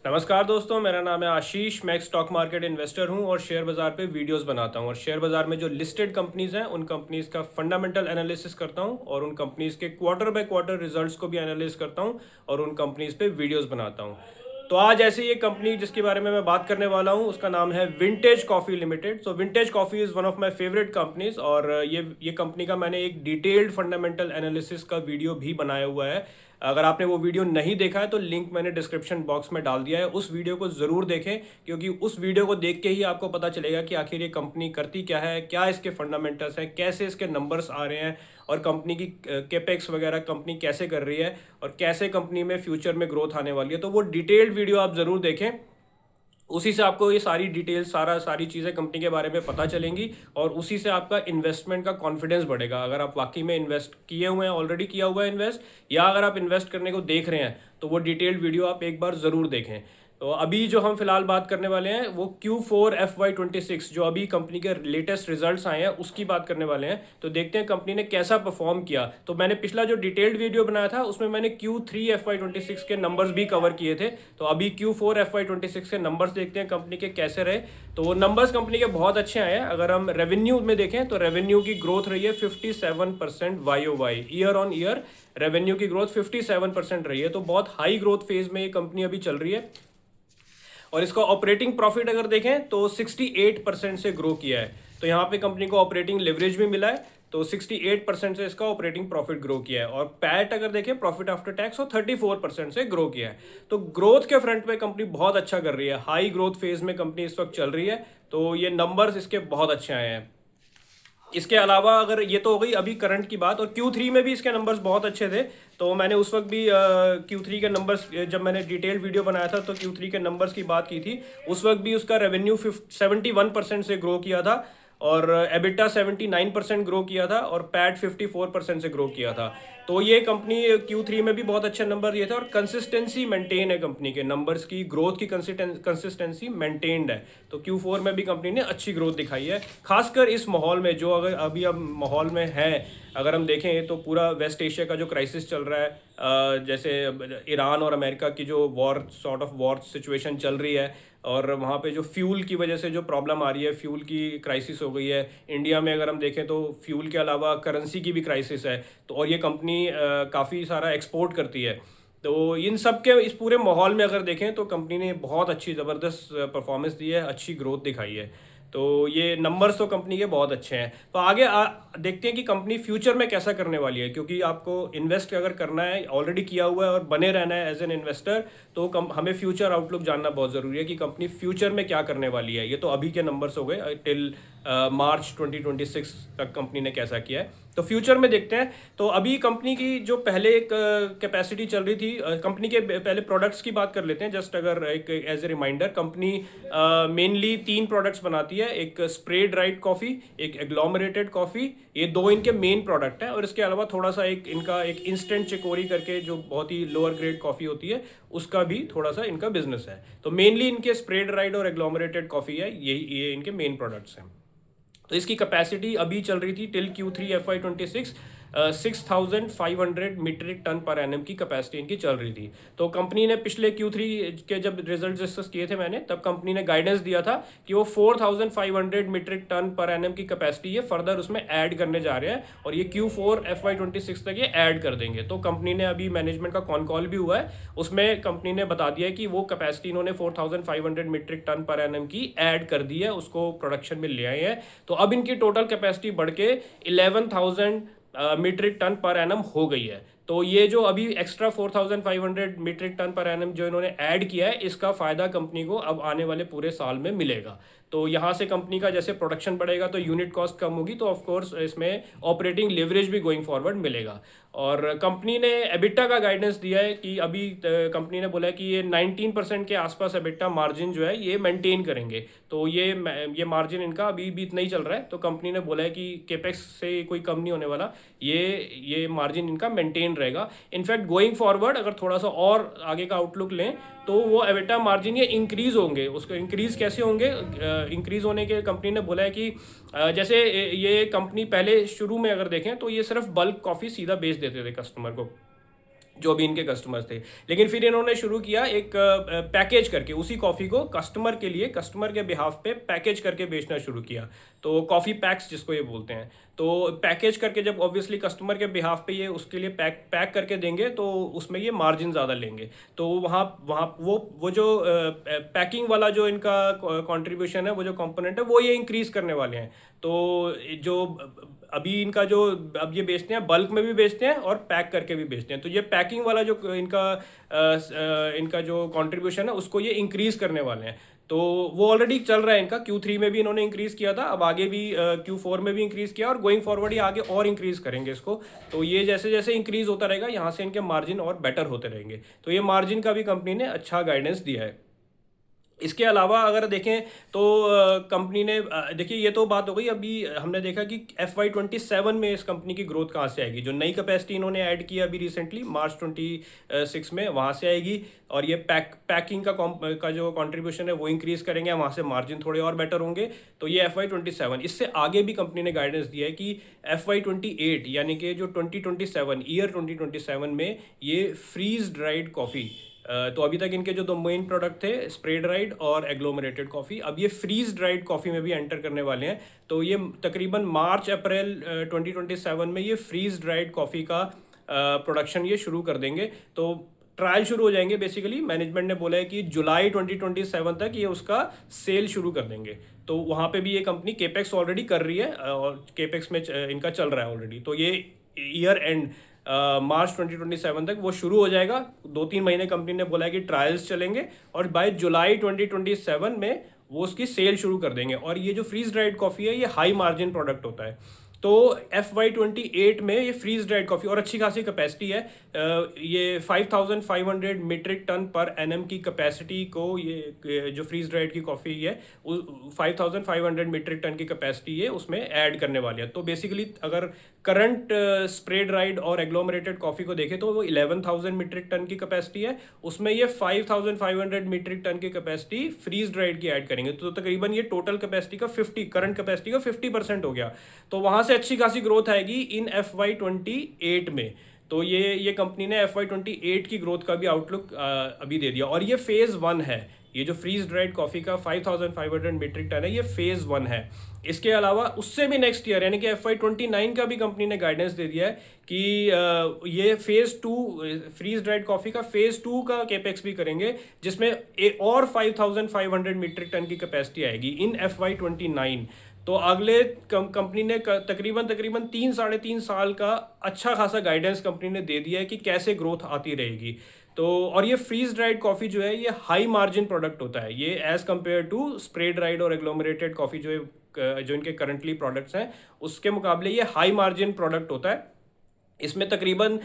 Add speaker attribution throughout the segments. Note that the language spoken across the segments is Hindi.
Speaker 1: नमस्कार दोस्तों, मेरा नाम है आशीष। मैं एक स्टॉक मार्केट इन्वेस्टर हूं और शेयर बाज़ार पे वीडियोस बनाता हूं और शेयर बाज़ार में जो लिस्टेड कंपनीज हैं उन कंपनीज का फंडामेंटल एनालिसिस करता हूं और उन कंपनीज के क्वार्टर बाय क्वार्टर रिजल्ट्स को भी एनालिसिस करता हूं और उन कंपनीज पे वीडियोस बनाता हूं। तो आज ऐसी एक कंपनी जिसके बारे में मैं बात करने वाला हूं उसका नाम है vintage coffee limited. So vintage coffee is one of my favourite companies और ये कंपनी का मैंने एक डिटेल्ड फंडामेंटल एनालिसिस का वीडियो भी बनाया हुआ है। अगर आपने वो वीडियो नहीं देखा है तो लिंक मैंने डिस्क्रिप्शन बॉक्स में डाल दिया है, उस वीडियो को ज़रूर देखें क्योंकि उस वीडियो को देख के ही आपको पता चलेगा कि आखिर ये कंपनी करती क्या है, क्या इसके फंडामेंटल्स हैं, कैसे इसके नंबर्स आ रहे हैं और कंपनी की कैपेक्स वगैरह कंपनी कैसे कर रही है और कैसे कंपनी में फ्यूचर में ग्रोथ आने वाली है। तो वो डिटेल्ड वीडियो आप ज़रूर देखें, उसी से आपको ये सारी डिटेल्स सारी चीज़ें कंपनी के बारे में पता चलेंगी और उसी से आपका इन्वेस्टमेंट का कॉन्फिडेंस बढ़ेगा। अगर आप वाकई में इन्वेस्ट किए हुए हैं, ऑलरेडी किया हुआ है इन्वेस्ट, या अगर आप इन्वेस्ट करने को देख रहे हैं तो वो डिटेल्ड वीडियो आप एक बार ज़रूर देखें। तो अभी जो हम फिलहाल बात करने वाले हैं वो Q4 FY26 जो अभी कंपनी के लेटेस्ट रिजल्ट्स आए हैं उसकी बात करने वाले हैं। तो देखते हैं कंपनी ने कैसा परफॉर्म किया। तो मैंने पिछला जो डिटेल्ड वीडियो बनाया था उसमें मैंने Q3 FY26 के नंबर्स भी कवर किए थे। तो अभी Q4 FY26 के नंबर्स देखते हैं कंपनी के कैसे रहे। तो वो नंबर्स कंपनी के बहुत अच्छे आए हैं। अगर हम रेवेन्यू में देखें तो रेवेन्यू की ग्रोथ रही है 57% YOY, year on year revenue की ग्रोथ 57% रही है। तो बहुत हाई ग्रोथ फेज में ये कंपनी अभी चल रही है। और इसका ऑपरेटिंग प्रॉफिट अगर देखें तो 68% से ग्रो किया है। तो यहाँ पे कंपनी को ऑपरेटिंग लेवरेज भी मिला है। तो 68% से इसका ऑपरेटिंग प्रॉफिट ग्रो किया है और पैट अगर देखें प्रॉफिट आफ्टर टैक्स तो 34% से ग्रो किया है। तो ग्रोथ के फ्रंट पे कंपनी बहुत अच्छा कर रही है। हाई ग्रोथ फेज में कंपनी इस वक्त चल रही है। तो ये नंबर्स इसके बहुत अच्छे आए हैं। इसके अलावा अगर ये तो हो गई अभी करंट की बात, और Q3 में भी इसके नंबर्स बहुत अच्छे थे। तो मैंने उस वक्त भी Q3 के नंबर्स, जब मैंने डिटेल वीडियो बनाया था तो Q3 के नंबर्स की बात की थी। उस वक्त भी उसका रेवेन्यू 71% से ग्रो किया था और एबिटा 79% ग्रो किया था और पैट 54% से ग्रो किया था। तो ये कंपनी Q3 में भी बहुत अच्छे नंबर दिए थे और कंसिस्टेंसी मेंटेन है कंपनी के नंबर्स की, ग्रोथ की कंसिस्टेंसी मेंटेन्ड है। तो Q4 में भी कंपनी ने अच्छी ग्रोथ दिखाई है, खासकर इस माहौल में जो अगर अभी अब माहौल में है। अगर हम देखें तो पूरा वेस्ट एशिया का जो क्राइसिस चल रहा है, जैसे ईरान और अमेरिका की जो वॉर सिचुएशन चल रही है और वहाँ पे जो फ्यूल की वजह से जो प्रॉब्लम आ रही है, फ्यूल की क्राइसिस हो गई है। इंडिया में अगर हम देखें तो फ्यूल के अलावा करेंसी की भी क्राइसिस है। तो और ये कंपनी काफ़ी सारा एक्सपोर्ट करती है। तो इन सब के इस पूरे माहौल में अगर देखें तो कंपनी ने बहुत अच्छी ज़बरदस्त परफॉर्मेंस दी है, अच्छी ग्रोथ दिखाई है। तो ये नंबर्स तो कंपनी के बहुत अच्छे हैं। तो आगे देखते हैं कि कंपनी फ्यूचर में कैसा करने वाली है, क्योंकि आपको इन्वेस्ट अगर करना है, ऑलरेडी किया हुआ है और बने रहना है एज एन इन्वेस्टर, तो हमें फ्यूचर आउटलुक जानना बहुत ज़रूरी है कि कंपनी फ्यूचर में क्या करने वाली है। ये तो अभी के नंबर्स हो गए टिल मार्च 2026 तक कंपनी ने कैसा किया है। तो फ्यूचर में देखते हैं। तो अभी कंपनी की जो पहले एक कैपेसिटी चल रही थी, कंपनी के पहले प्रोडक्ट्स की बात कर लेते हैं जस्ट, अगर एक as a reminder. Company mainly 3 products बनाती है, एक स्प्रे ड्राइड कॉफ़ी, एक एग्लोमरेटेड कॉफ़ी। ये 2 इनके मेन प्रोडक्ट हैं और इसके अलावा थोड़ा सा एक इनका एक इंस्टेंट चिकोरी करके जो बहुत ही लोअर ग्रेड कॉफ़ी होती है उसका भी थोड़ा सा इनका बिजनेस है। तो मेनली इनके स्प्रे ड्राइड और एग्लोमरेटेड कॉफ़ी है, ये इनके मेन प्रोडक्ट्स हैं। तो इसकी कैपेसिटी अभी चल रही थी till Q3 FY26 6,500 metric ton per annum की कैपेसिटी इनकी चल रही थी। तो कंपनी ने पिछले Q3 के जब रिजल्ट डिस्कस किए थे मैंने, तब कंपनी ने गाइडेंस दिया था कि वो 4,500 मीट्रिक टन पर एनम की कैपेसिटी ये फर्दर उसमें ऐड करने जा रहे हैं और ये Q4 FY26 तक ये ऐड कर देंगे। तो कंपनी ने अभी मैनेजमेंट का कॉन कॉल भी हुआ है, उसमें कंपनी ने बता दिया है कि वो कैपेसिटी इन्होंने 4,500 मीट्रिक टन पर एनम की ऐड कर दी है, उसको प्रोडक्शन में ले आए हैं। तो अब इनकी टोटल कैपेसिटी बढ़ के 11,000 मीट्रिक टन पर एनम हो गई है। तो ये जो अभी extra 4,500 metric ton per annum जो इन्होंने ऐड किया है, इसका फ़ायदा कंपनी को अब आने वाले पूरे साल में मिलेगा। तो यहाँ से कंपनी का जैसे प्रोडक्शन बढ़ेगा तो यूनिट कॉस्ट कम होगी, तो ऑफ कोर्स इसमें ऑपरेटिंग लेवरेज भी गोइंग फॉरवर्ड मिलेगा। और कंपनी ने एबिटा का गाइडेंस दिया है कि अभी कंपनी ने बोला है कि ये 19% के आसपास एबिटा मार्जिन जो है ये मेंटेन करेंगे। तो ये मार्जिन इनका अभी भी इतना ही चल रहा है। तो कंपनी ने बोला है कि केपेक्स से कोई कम नहीं होने वाला, ये मार्जिन इनका मेंटेन रहेगा। इनफैक्ट गोइंग फॉरवर्ड अगर थोड़ा सा और आगे का आउटलुक लें तो वो एबिटा मार्जिन ये इंक्रीज होंगे। उसको इंक्रीज कैसे होंगे, इंक्रीज होने के कंपनी ने बोला है कि जैसे ये कंपनी पहले शुरू में अगर देखें तो ये सिर्फ बल्क कॉफ़ी सीधा बेच देते थे कस्टमर को, जो भी इनके कस्टमर्स थे। लेकिन फिर इन्होंने शुरू किया एक पैकेज करके उसी कॉफ़ी को कस्टमर के लिए, कस्टमर के बिहाफ पे पैकेज करके बेचना शुरू किया। तो कॉफ़ी पैक्स जिसको ये बोलते हैं, तो पैकेज करके जब ऑब्वियसली कस्टमर के बिहाफ पे ये उसके लिए पैक पैक करके देंगे तो उसमें ये मार्जिन ज़्यादा लेंगे। तो वहाँ वहाँ वो जो पैकिंग वाला जो इनका कंट्रीब्यूशन है, वो जो कंपोनेंट है, वो ये इंक्रीज़ करने वाले हैं। तो जो अभी इनका जो अब ये बेचते हैं, बल्क में भी बेचते हैं और पैक करके भी बेचते हैं। तो ये पैकिंग वाला जो इनका जो कंट्रीब्यूशन है उसको ये इंक्रीज़ करने वाले हैं। तो वो ऑलरेडी चल रहा है इनका, Q3 में भी इन्होंने इंक्रीज़ किया था, अब आगे भी Q4 में भी इंक्रीज़ किया और गोइंग फॉरवर्ड ये आगे और इंक्रीज़ करेंगे इसको। तो ये जैसे जैसे इंक्रीज़ होता रहेगा, यहाँ से इनके मार्जिन और बेटर होते रहेंगे। तो ये मार्जिन का भी कंपनी ने अच्छा गाइडेंस दिया है। इसके अलावा अगर देखें तो कंपनी ने देखिए, ये तो बात हो गई। अभी हमने देखा कि FY27 में इस कंपनी की ग्रोथ कहाँ से आएगी। जो नई कैपेसिटी इन्होंने ऐड किया अभी रिसेंटली मार्च 26 में, वहाँ से आएगी। और ये पैकिंग का जो कंट्रीब्यूशन है वो इंक्रीज़ करेंगे, वहाँ से मार्जिन थोड़े और बेटर होंगे। तो ये FY27। इससे आगे भी कंपनी ने गाइडेंस दिया है कि FY28 यानी कि जो 2027 में ये फ्रीज ड्राइड कॉफ़ी, तो अभी तक इनके जो दो मेन प्रोडक्ट थे, स्प्रे ड्राइड और एग्लोमरेटेड कॉफ़ी, अब ये फ्रीज ड्राइड कॉफ़ी में भी एंटर करने वाले हैं। तो ये तकरीबन मार्च अप्रैल 2027 में ये फ्रीज ड्राइड कॉफ़ी का प्रोडक्शन ये शुरू कर देंगे। तो ट्रायल शुरू हो जाएंगे। बेसिकली मैनेजमेंट ने बोला है कि जुलाई 2027 तक ये उसका सेल शुरू कर देंगे। तो वहाँ पे भी ये कंपनी केपेक्स ऑलरेडी कर रही है और केपेक्स में इनका चल रहा है ऑलरेडी। तो ये ईयर एंड मार्च 2027 तक वो शुरू हो जाएगा। 2-3 महीने कंपनी ने बोला है कि ट्रायल्स चलेंगे और बाय जुलाई 2027 में वो उसकी सेल शुरू कर देंगे। और ये जो फ्रीज ड्राइड कॉफ़ी है ये हाई मार्जिन प्रोडक्ट होता है। तो FY28 में ये फ्रीज ड्राइड कॉफ़ी और अच्छी खासी कैपेसिटी है। ये 5500 मीट्रिक टन पर एनएम की कैपेसिटी को ये जो फ्रीज ड्राइड की कॉफ़ी है 5500 मीट्रिक टन की कैपेसिटी है उसमें ऐड करने वाली है। तो बेसिकली अगर करंट स्प्रे ड्राइड और एग्लोमरेटेड कॉफ़ी को देखें तो वो 11000 मीट्रिक टन की कैपेसिटी है, उसमें ये 5500 मीट्रिक टन की कैपेसिटी फ्रीज ड्राइड की ऐड करेंगे। तो तकरीबन ये टोटल कैपेसिटी का करंट कैपेसिटी का 50% हो गया। तो वहाँ से अच्छी खासी ग्रोथ आएगी इन FY28 में। तो ये कंपनी ने FY28 की ग्रोथ का भी आउटलुक अभी दे दिया। और ये फेज़ 1 है। ये जो फ्रीज ड्राइड कॉफ़ी का 5500 मीट्रिक टन है, ये फेज़ 1 है। इसके अलावा उससे भी नेक्स्ट ईयर यानी कि FY29 का भी कंपनी ने गाइडेंस दे दिया है कि ये फेज़ 2 फ्रीज ड्राइड कॉफ़ी का फेज़ 2 का केपेक्स भी करेंगे, जिसमें और 5500 मीट्रिक टन की कैपेसिटी आएगी इन FY29। तो अगले कंपनी ने तकरीबन 3-3.5 साल का अच्छा खासा गाइडेंस कंपनी ने दे दिया है कि कैसे ग्रोथ आती रहेगी। तो और ये फ्रीज ड्राइड कॉफ़ी जो है ये हाई मार्जिन प्रोडक्ट होता है। ये as compare to spray dried और एग्लोमरेटेड कॉफ़ी जो इनके करंटली प्रोडक्ट्स हैं उसके मुकाबले ये हाई मार्जिन प्रोडक्ट होता है। इसमें तकरीबन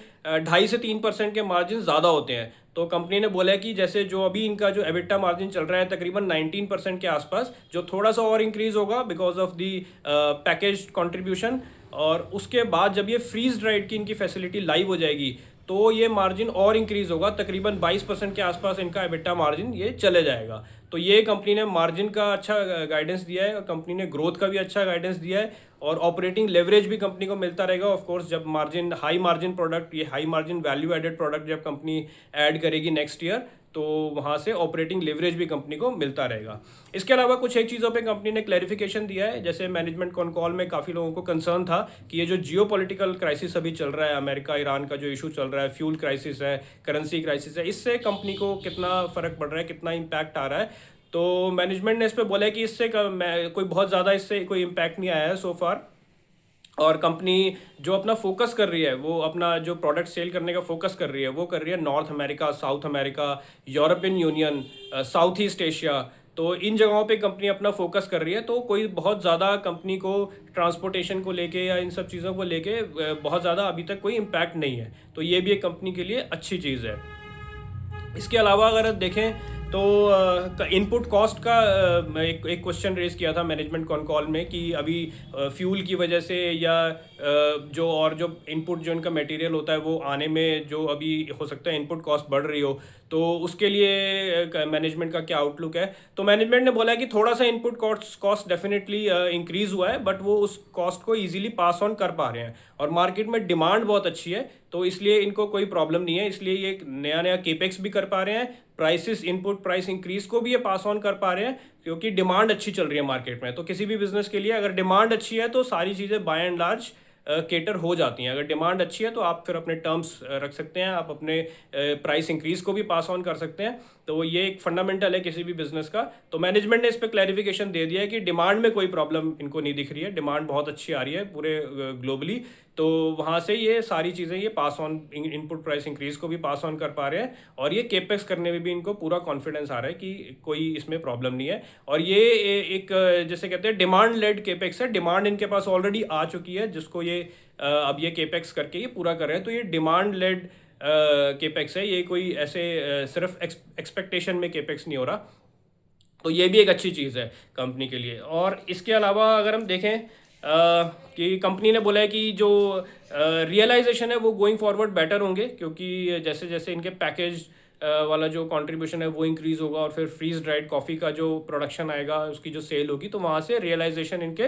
Speaker 1: 2.5 से 3% के मार्जिन ज़्यादा होते हैं। तो कंपनी ने बोला है कि जैसे जो अभी इनका जो एबिटा मार्जिन चल रहा है तकरीबन 19% के आसपास, जो थोड़ा सा और इंक्रीज होगा because of the package contribution. और उसके बाद जब ये फ्रीज ड्राइड की इनकी फैसिलिटी लाइव हो जाएगी तो ये मार्जिन और इंक्रीज होगा, तकरीबन 22% के आसपास इनका एबिटा मार्जिन ये चले जाएगा। तो ये कंपनी ने मार्जिन का अच्छा गाइडेंस दिया है और कंपनी ने ग्रोथ का भी अच्छा गाइडेंस दिया है और ऑपरेटिंग लेवरेज भी कंपनी को मिलता रहेगा। ऑफ कोर्स जब मार्जिन हाई मार्जिन प्रोडक्ट, ये high margin value added product जब कंपनी ऐड करेगी नेक्स्ट ईयर, तो वहाँ से ऑपरेटिंग लेवरेज भी कंपनी को मिलता रहेगा। इसके अलावा कुछ एक चीज़ों पे कंपनी ने क्लैरिफिकेशन दिया है। जैसे मैनेजमेंट कॉल में काफ़ी लोगों को कंसर्न था कि ये जो जियोपॉलिटिकल क्राइसिस अभी चल रहा है, अमेरिका ईरान का जो इशू चल रहा है, फ्यूल क्राइसिस है, करेंसी क्राइसिस है, इससे कंपनी को कितना फ़र्क पड़ रहा है, कितना इम्पैक्ट आ रहा है। तो मैनेजमेंट ने इस पर बोला है कि इससे कोई बहुत ज़्यादा इससे कोई इम्पैक्ट नहीं आया है सो फार। और कंपनी जो अपना फोकस कर रही है, वो अपना जो प्रोडक्ट सेल करने का फोकस कर रही है वो कर रही है north America, south America, European union, south east Asia. तो इन जगहों पे कंपनी अपना फोकस कर रही है। तो कोई बहुत ज़्यादा कंपनी को ट्रांसपोर्टेशन को लेके या इन सब चीज़ों को लेके बहुत ज़्यादा अभी तक कोई इम्पैक्ट नहीं है। तो ये भी एक कंपनी के लिए अच्छी चीज़ है। इसके अलावा अगर देखें तो इनपुट कॉस्ट का एक क्वेश्चन रेज किया था मैनेजमेंट कॉल में कि अभी फ्यूल की वजह से या जो इनपुट जो इनका मटेरियल होता है वो आने में जो अभी हो सकता है इनपुट कॉस्ट बढ़ रही हो, तो उसके लिए मैनेजमेंट का क्या आउटलुक है। तो मैनेजमेंट ने बोला है कि थोड़ा सा इनपुट कॉस्ट डेफिनेटली इंक्रीज़ हुआ है, बट वो उस कॉस्ट को ईजिली पास ऑन कर पा रहे हैं और मार्केट में डिमांड बहुत अच्छी है। तो इसलिए इनको कोई प्रॉब्लम नहीं है, इसलिए ये नया नया केपेक्स भी कर पा रहे हैं, प्राइसेस इनपुट प्राइस इंक्रीज को भी ये पास ऑन कर पा रहे हैं, क्योंकि डिमांड अच्छी चल रही है मार्केट में। तो किसी भी बिजनेस के लिए अगर डिमांड अच्छी है तो सारी चीज़ें बाय एंड लार्ज केटर हो जाती हैं। अगर डिमांड अच्छी है तो आप फिर अपने टर्म्स रख सकते हैं, आप अपने प्राइस इंक्रीज को भी पास ऑन कर सकते हैं। तो ये एक फंडामेंटल है किसी भी बिजनेस का। तो मैनेजमेंट ने इस पर क्लैरिफिकेशन दे दिया है कि डिमांड में कोई प्रॉब्लम इनको नहीं दिख रही है, डिमांड बहुत अच्छी आ रही है पूरे ग्लोबली। तो वहाँ से ये सारी चीज़ें ये pass on input price increase को भी पास ऑन कर पा रहे हैं, और ये केपेक्स करने में भी इनको पूरा कॉन्फिडेंस आ रहा है कि कोई इसमें प्रॉब्लम नहीं है। और ये एक जैसे कहते हैं डिमांड लेड केपेक्स है, डिमांड इनके पास ऑलरेडी आ चुकी है जिसको ये अब ये केपेक्स करके ये पूरा कर रहे हैं। तो ये डिमांड लेड केपेक्स है, ये कोई ऐसे सिर्फ एक्सपेक्टेशन में केपेक्स नहीं हो रहा। तो ये भी एक अच्छी चीज़ है कंपनी के लिए। और इसके अलावा अगर हम देखें कि कंपनी ने बोला है कि जो रियलाइजेशन है वो गोइंग फॉरवर्ड बेटर होंगे, क्योंकि जैसे जैसे इनके पैकेज वाला जो कंट्रीब्यूशन है वो इंक्रीज़ होगा, और फिर फ्रीज ड्राइड कॉफ़ी का जो प्रोडक्शन आएगा उसकी जो सेल होगी, तो वहाँ से रियलाइजेशन इनके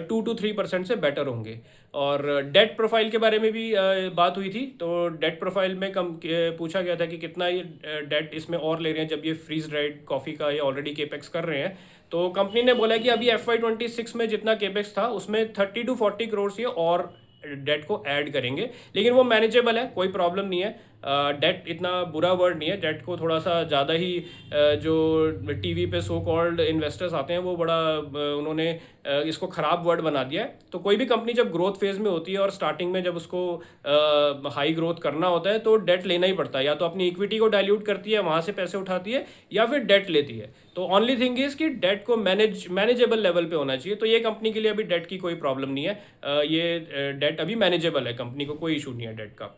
Speaker 1: 2 to 3% से बेटर होंगे। और डेट प्रोफाइल के बारे में भी बात हुई थी। तो डेट प्रोफाइल में पूछा गया था कि कितना ये डेट इसमें और ले रहे हैं जब ये फ्रीज ड्राइड कॉफ़ी का ये ऑलरेडी केपेक्स कर रहे हैं। तो कंपनी ने बोला कि अभी FY26 में जितना केपेक्स था उसमें 30 to 40 करोड़ ये और डेट को ऐड करेंगे, लेकिन वो मैनेजेबल है, कोई प्रॉब्लम नहीं है। डेट इतना बुरा वर्ड नहीं है, डेट को थोड़ा सा ज़्यादा ही जो टीवी पे सो कॉल्ड इन्वेस्टर्स आते हैं वो बड़ा उन्होंने इसको ख़राब वर्ड बना दिया है। तो कोई भी कंपनी जब ग्रोथ फेज़ में होती है और स्टार्टिंग में जब उसको हाई ग्रोथ करना होता है तो डेट लेना ही पड़ता है, या तो अपनी इक्विटी को डाइल्यूट करती है, वहाँ से पैसे उठाती है, या फिर डेट लेती है। तो ओनली थिंग इज़ कि डेट को मैनेजेबल लेवल पे होना चाहिए। तो ये कंपनी के लिए अभी डेट की कोई प्रॉब्लम नहीं है, ये डेट अभी मैनेजेबल है, कंपनी को कोई इशू नहीं है डेट का।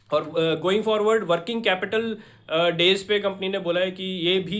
Speaker 1: और going forward working capital days पे कंपनी ने बोला है कि ये भी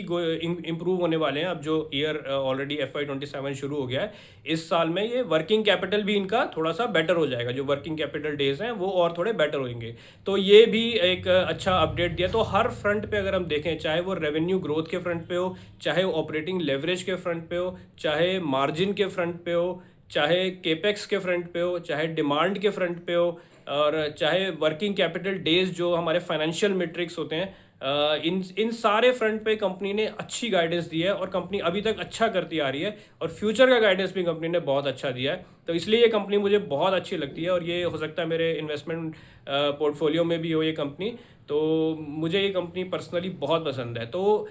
Speaker 1: इम्प्रूव होने वाले हैं। अब जो ईयर ऑलरेडी FY27 शुरू हो गया है, इस साल में ये वर्किंग कैपिटल भी इनका थोड़ा सा बेटर हो जाएगा, जो वर्किंग कैपिटल डेज हैं वो और थोड़े बेटर होंगे। तो ये भी एक अच्छा अपडेट दिया। तो हर फ्रंट पे अगर हम देखें, चाहे वो रेवेन्यू ग्रोथ के फ्रंट पे हो, चाहे ऑपरेटिंग लेवरेज के फ्रंट पे हो, चाहे मार्जिन के फ्रंट पे हो, चाहे केपेक्स के फ्रंट पे हो, चाहे डिमांड के फ्रंट पे हो, और चाहे वर्किंग कैपिटल डेज जो हमारे फाइनेंशियल मेट्रिक्स होते हैं, इन सारे फ्रंट पे कंपनी ने अच्छी गाइडेंस दी है, और कंपनी अभी तक अच्छा करती आ रही है, और फ्यूचर का गाइडेंस भी कंपनी ने बहुत अच्छा दिया है। तो इसलिए ये कंपनी मुझे बहुत अच्छी लगती है, और ये हो सकता है मेरे इन्वेस्टमेंट पोर्टफोलियो में भी हो ये कंपनी। तो मुझे ये कंपनी पर्सनली बहुत पसंद है। तो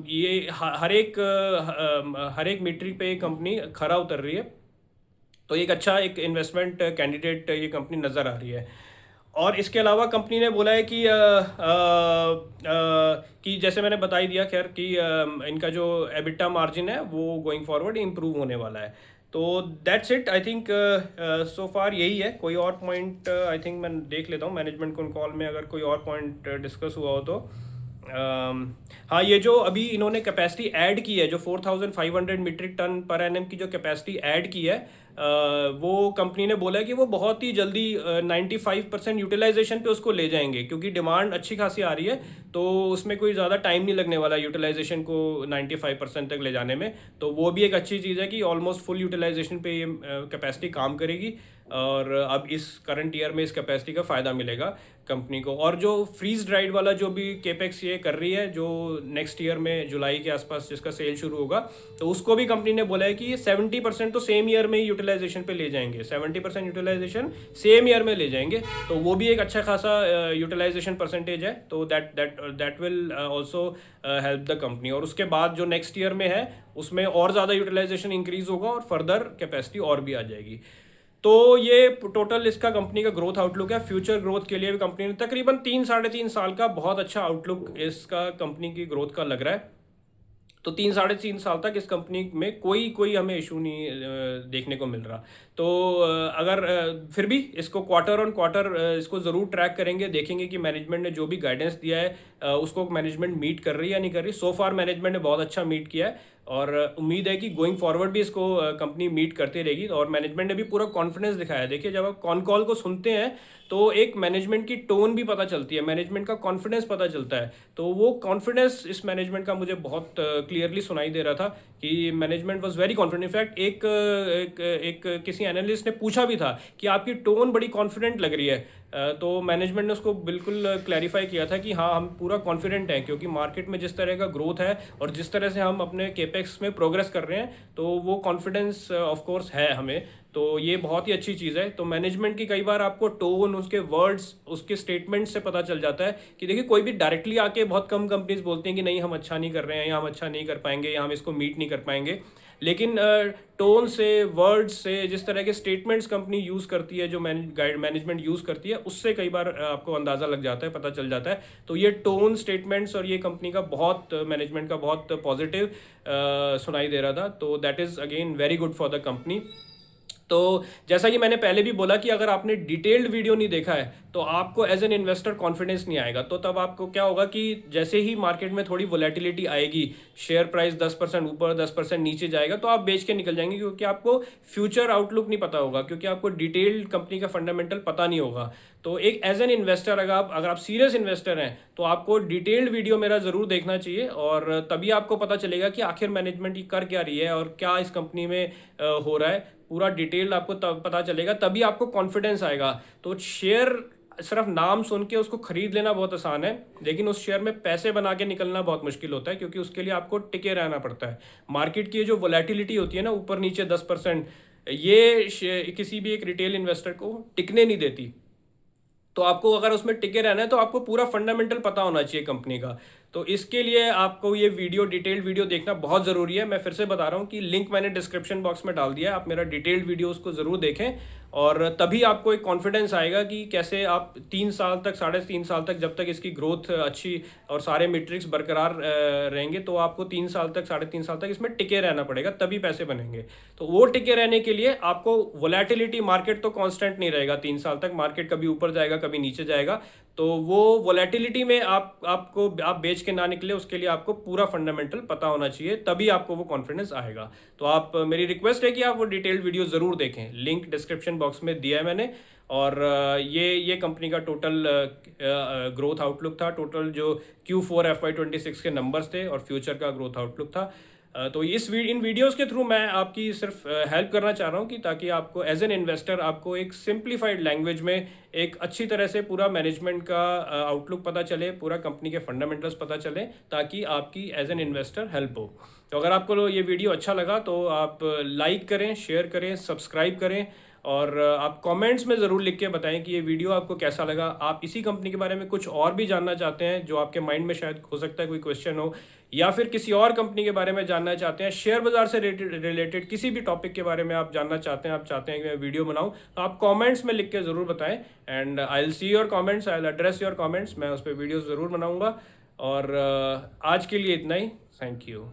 Speaker 1: ये हर एक मीट्रिक पे ये कंपनी खरा उतर रही है। तो एक अच्छा एक इन्वेस्टमेंट कैंडिडेट ये कंपनी नज़र आ रही है। और इसके अलावा कंपनी ने बोला है कि जैसे मैंने बता ही दिया खैर कि इनका जो एबिटा मार्जिन है वो गोइंग फॉरवर्ड इम्प्रूव होने वाला है। तो that's it, I think so far यही है। कोई और पॉइंट आई थिंक मैं देख लेता हूँ मैनेजमेंट कॉल में, अगर कोई और पॉइंट डिस्कस हुआ हो तो। हाँ, ये जो अभी इन्होंने कैपेसिटी ऐड की है, जो 4500 मीट्रिक टन पर एनएम की जो कैपेसिटी ऐड की है, वो कंपनी ने बोला है कि वो बहुत ही जल्दी 95% यूटिलाइजेशन पे उसको ले जाएंगे, क्योंकि डिमांड अच्छी खासी आ रही है। तो उसमें कोई ज़्यादा टाइम नहीं लगने वाला यूटिलाइजेशन को 95% तक ले जाने में। तो वो भी एक अच्छी चीज़ है कि ऑलमोस्ट फुल यूटिलाइजेशन पे ये कैपेसिटी काम करेगी, और अब इस करंट ईयर में इस कैपेसिटी का फ़ायदा मिलेगा कंपनी को। और जो फ्रीज ड्राइड वाला जो भी केपेक्स ये कर रही है, जो नेक्स्ट ईयर में जुलाई के आसपास जिसका सेल शुरू होगा, तो उसको भी कंपनी ने बोला है कि ये 70% तो सेम ईयर में ही यूटिलाइजेशन पे ले जाएंगे, 70% यूटिलाइजेशन सेम ईयर में ले जाएंगे। तो वो भी एक अच्छा खासा यूटिलाइजेशन परसेंटेज है। तो that will also help the company. और उसके बाद जो नेक्स्ट ईयर में है उसमें और ज़्यादा यूटिलाइजेशन इंक्रीज होगा, और फर्दर कैपेसिटी और भी आ जाएगी। तो ये टोटल इसका कंपनी का ग्रोथ आउटलुक है। फ्यूचर ग्रोथ के लिए भी कंपनी ने तकरीबन 3-3.5 साल का बहुत अच्छा आउटलुक इसका कंपनी की ग्रोथ का लग रहा है। तो 3-3.5 साल तक इस कंपनी में कोई हमें इशू नहीं देखने को मिल रहा। तो अगर फिर भी इसको क्वार्टर ऑन क्वार्टर इसको ज़रूर ट्रैक करेंगे, देखेंगे कि मैनेजमेंट ने जो भी गाइडेंस दिया है उसको मैनेजमेंट मीट कर रही है या नहीं कर रही। सो फार मैनेजमेंट ने बहुत अच्छा मीट किया है, और उम्मीद है कि गोइंग फॉरवर्ड भी इसको कंपनी मीट करती रहेगी। और मैनेजमेंट ने भी पूरा कॉन्फिडेंस दिखाया है। देखिए, जब आप कॉन कॉल को सुनते हैं तो एक मैनेजमेंट की टोन भी पता चलती है, मैनेजमेंट का कॉन्फिडेंस पता चलता है। तो वो कॉन्फिडेंस इस मैनेजमेंट का मुझे बहुत क्लियरली सुनाई दे रहा था कि management was very confident. In fact एक किसी एनालिस्ट ने पूछा भी था कि आपकी टोन बड़ी कॉन्फिडेंट लग रही है, तो मैनेजमेंट ने उसको बिल्कुल क्लैरिफाई किया था कि हाँ हम पूरा कॉन्फिडेंट हैं, क्योंकि मार्केट में जिस तरह का ग्रोथ है और जिस तरह से हम अपने केपेक्स में प्रोग्रेस कर रहे हैं, तो वो कॉन्फिडेंस ऑफ कोर्स है हमें। तो ये बहुत ही अच्छी चीज़ है। तो मैनेजमेंट की कई बार आपको टोन, उसके वर्ड्स, उसके स्टेटमेंट से पता चल जाता है कि देखिए कोई भी डायरेक्टली आके, बहुत कम कंपनीज बोलती हैं कि नहीं हम अच्छा नहीं कर रहे हैं, या हम अच्छा नहीं कर पाएंगे, या हम इसको मीट नहीं कर पाएंगे। लेकिन टोन से, वर्ड्स से, जिस तरह के स्टेटमेंट्स कंपनी यूज़ करती है, जो मैनेजमेंट यूज़ करती है, उससे कई बार आपको अंदाज़ा लग जाता है, पता चल जाता है। तो ये टोन, स्टेटमेंट्स और ये कंपनी का बहुत, मैनेजमेंट का बहुत पॉजिटिव सुनाई दे रहा था। तो that is again very good for the company. तो जैसा कि मैंने पहले भी बोला कि अगर आपने डिटेल्ड वीडियो नहीं देखा है तो आपको एज एन इन्वेस्टर कॉन्फिडेंस नहीं आएगा। तो तब आपको क्या होगा कि जैसे ही मार्केट में थोड़ी वोलेटिलिटी आएगी, शेयर प्राइस 10% ऊपर, 10% नीचे जाएगा, तो आप बेच के निकल जाएंगे, क्योंकि आपको फ्यूचर आउटलुक नहीं पता होगा, क्योंकि आपको डिटेल्ड कंपनी का फंडामेंटल पता नहीं होगा। तो एक एज एन इन्वेस्टर, अगर आप सीरियस इन्वेस्टर हैं तो आपको डिटेल्ड वीडियो मेरा ज़रूर देखना चाहिए, और तभी आपको पता चलेगा कि आखिर मैनेजमेंट ये कर क्या रही है और क्या इस कंपनी में हो रहा है। पूरा डिटेल आपको तब पता चलेगा, तभी आपको कॉन्फिडेंस आएगा। तो शेयर सिर्फ नाम सुन के उसको खरीद लेना बहुत आसान है, लेकिन उस शेयर में पैसे बना के निकलना बहुत मुश्किल होता है, क्योंकि उसके लिए आपको टिके रहना पड़ता है। मार्केट की जो वोलेटिलिटी होती है ना, ऊपर नीचे 10%, ये किसी भी एक रिटेल इन्वेस्टर को टिकने नहीं देती। तो आपको अगर उसमें टिके रहना है तो आपको पूरा फंडामेंटल पता होना चाहिए कंपनी का। तो इसके लिए आपको ये वीडियो, डिटेल्ड वीडियो देखना बहुत ज़रूरी है। मैं फिर से बता रहा हूँ कि लिंक मैंने डिस्क्रिप्शन बॉक्स में डाल दिया है, आप मेरा डिटेल्ड वीडियो उसको ज़रूर देखें, और तभी आपको एक कॉन्फिडेंस आएगा कि कैसे आप 3 साल तक, 3.5 साल तक, जब तक इसकी ग्रोथ अच्छी और सारे मेट्रिक्स बरकरार रहेंगे, तो आपको 3 साल तक, 3.5 साल तक इसमें टिके रहना पड़ेगा, तभी पैसे बनेंगे। तो वो टिके रहने के लिए आपको वोलेटिलिटी, मार्केट तो कांस्टेंट नहीं रहेगा 3 साल तक, मार्केट कभी ऊपर जाएगा, कभी नीचे जाएगा। तो वो वोलेटिलिटी में आप बेच के ना निकले, उसके लिए आपको पूरा फंडामेंटल पता होना चाहिए, तभी आपको वो कॉन्फिडेंस आएगा। तो मेरी रिक्वेस्ट है कि आप वो डिटेल्ड वीडियो ज़रूर देखें, लिंक डिस्क्रिप्शन बॉक्स में दिया है मैंने। और ये कंपनी का टोटल ग्रोथ आउटलुक था, टोटल जो Q4 FY26 के नंबर्स थे, और फ्यूचर का ग्रोथ आउटलुक था। तो इन वीडियोस के थ्रू मैं आपकी सिर्फ हेल्प करना चाह रहा हूँ, कि ताकि आपको एज एन इन्वेस्टर, आपको एक सिंप्लीफाइड लैंग्वेज में एक अच्छी तरह से पूरा मैनेजमेंट का आउटलुक पता चले, पूरा कंपनी के फंडामेंटल्स पता चले, ताकि आपकी एज एन इन्वेस्टर हेल्प हो। तो अगर आपको ये वीडियो अच्छा लगा तो आप लाइक करें, शेयर करें, सब्सक्राइब करें, और आप कमेंट्स में ज़रूर लिख के बताएं कि ये वीडियो आपको कैसा लगा। आप इसी कंपनी के बारे में कुछ और भी जानना चाहते हैं, जो आपके माइंड में शायद हो सकता है कोई क्वेश्चन हो, या फिर किसी और कंपनी के बारे में जानना चाहते हैं, शेयर बाज़ार से रिलेटेड किसी भी टॉपिक के बारे में आप जानना चाहते हैं, आप चाहते हैं कि मैं वीडियो बनाऊं, तो आप कमेंट्स में लिख के ज़रूर बताएं, and I will see your comments, I will address your comments. मैं उस पर वीडियोज़ ज़रूर बनाऊँगा। और आज के लिए इतना ही। Thank you.